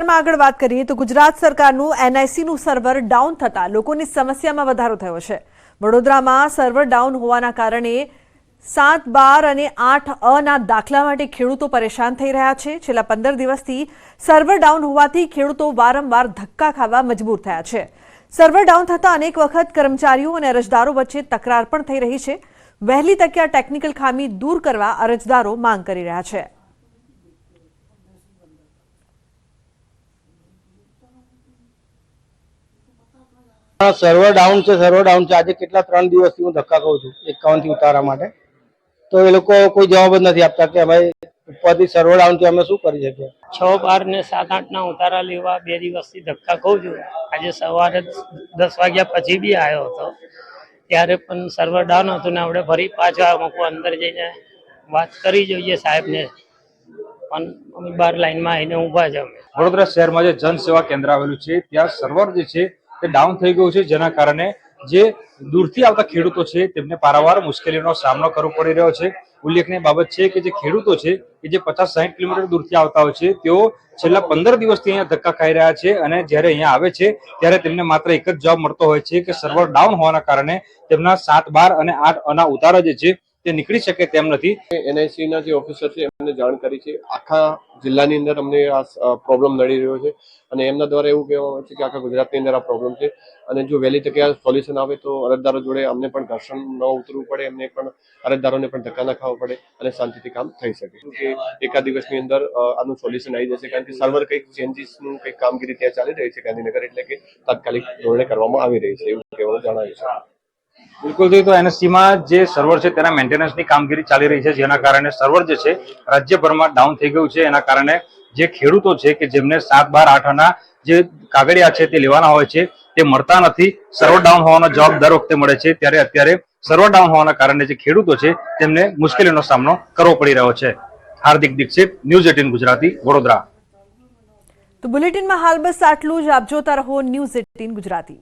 આગળ વાત કરીએ તો ગુજરાત સરકારનું એનઆઈસીનું સર્વર ડાઉન થતા લોકોની સમસ્યામાં વધારો થયો છે। વડોદરામાં સર્વર ડાઉન હોવાના કારણે 7, 12 અને 8 ના દાખલા માટે ખેડૂતો પરેશાન થઈ રહ્યા છે। છેલ્લા 15 દિવસથી સર્વર ડાઉન હોવાથી ખેડૂતો વારંવાર ધક્કા ખાવા મજબૂર થયા છે। સર્વર ડાઉન થતા અનેક વખત કર્મચારીઓ અને અરજદારો વચ્ચે તકરાર પણ થઈ રહી છે। વહેલી તકે આ ટેકનિકલ ખામી દૂર કરવા અરજદારો માંગ કરી રહ્યા છે। સર્વર ડાઉન છે આજે કેટલા 3 દિવસથી હું ધક્કા ખાઉં છું 51 થી ઉતારા માટે તો એ લોકો કોઈ જવાબ જ નથી આપતા કે અમે ઉપરથી સર્વર ડાઉન થી અમે શું કરી શકીએ। 6, 12 ને 7, 8 ના ઉતારા લેવા 2 દિવસથી ધક્કા ખાઉં છું। આજે સવારે 10 વાગ્યા પછી બી આવ્યો હતો ત્યારે પણ સર્વર ડાઉન હતું ને આપણે ફરી પાછા અમુક અંદર જઈને વાત કરી જોઈએ સાહેબને પણ અમે બહાર લાઈનમાં આવીને ઊભા છે। અમે વડોદરા શહેરમાં જે જન સેવા કેન્દ્ર આવેલું છે ત્યાં સર્વર જે છે તે ડાઉન થઈ ગયું છે, જેના કારણે જે દૂરથી આવતા ખેડૂતો છે તેમને પારાવાર મુશ્કેલીનો સામનો કરવો પડી રહ્યો છે। ઉલ્લેખનીય બાબત છે કે જે ખેડૂતો છે કે જે 50-60 કિલોમીટર દૂરથી આવતા હોય છે તેઓ છેલ્લા 15 દિવસથી અહીંયા ધક્કા ખાઈ રહ્યા છે અને જ્યારે અહીંયા આવે છે ત્યારે તેમને માત્ર એક જ જવાબ મળતો હોય છે કે સર્વર ડાઉન હોવાના કારણે તેમના 7, 12 અને 8 ના ઉતારા જે છે તે નીકળી શકે તેમ નથી। એનઆઈસી ના જે ઓફિસર છે એમને જાણ કરી છે। આખા જિલ્લાની અંદર અમને આ પ્રોબ્લેમ નડી રહ્યો છે અને એમના દ્વારા એવું કહેવામાં આવે છે કે આખા ગુજરાતની અંદર આ પ્રોબ્લેમ છે અને જો વહેલી તકે આ સોલ્યુશન આવે તો અરજદારો જોડે અમને પણ ઘર્ષણ ન ઉતરવું પડે, એમને પણ અરજદારોને પણ ધક્કા ન ખાવા પડે અને શાંતિથી કામ થઈ શકે કે એકાદ દિવસની અંદર આનું સોલ્યુશન આવી જશે, કારણ કે સર્વર કંઈક ચેન્જીસનું કંઈક કામગીરી ત્યાં ચાલી રહી છે ગાંધીનગર, એટલે કે તાત્કાલિક ધોરણે કરવામાં આવી રહી છે એવું કહેવાનું જણાવ્યું છે। બિલકુલ તો એનએસસી માં જે સર્વર છે તેના મેન્ટેનન્સની કામગીરી ચાલી રહી છે, જેના કારણે સર્વર જે છે રાજ્યભરમાં ડાઉન થઈ ગયું છે। એના કારણે જે ખેડૂતો છે કે જેમને 7, 12, 8 ના જે કાગળિયા છે તે લેવાના હોય છે તે મળતા નથી। સર્વર ડાઉન હોવાનો જવાબ દર વખતે મળે છે, ત્યારે અત્યારે સર્વર ડાઉન હોવાના કારણે જે ખેડૂતો છે તેમને મુશ્કેલીનો સામનો કરવો પડી રહ્યો છે। હાર્દિક દીક્ષિત, ન્યૂઝ 18 ગુજરાતી, વડોદરા। તો બુલેટિનમાં હાલ બસ આટલું જ। આપ જોતા રહો ન્યૂઝ 18 ગુજરાતી।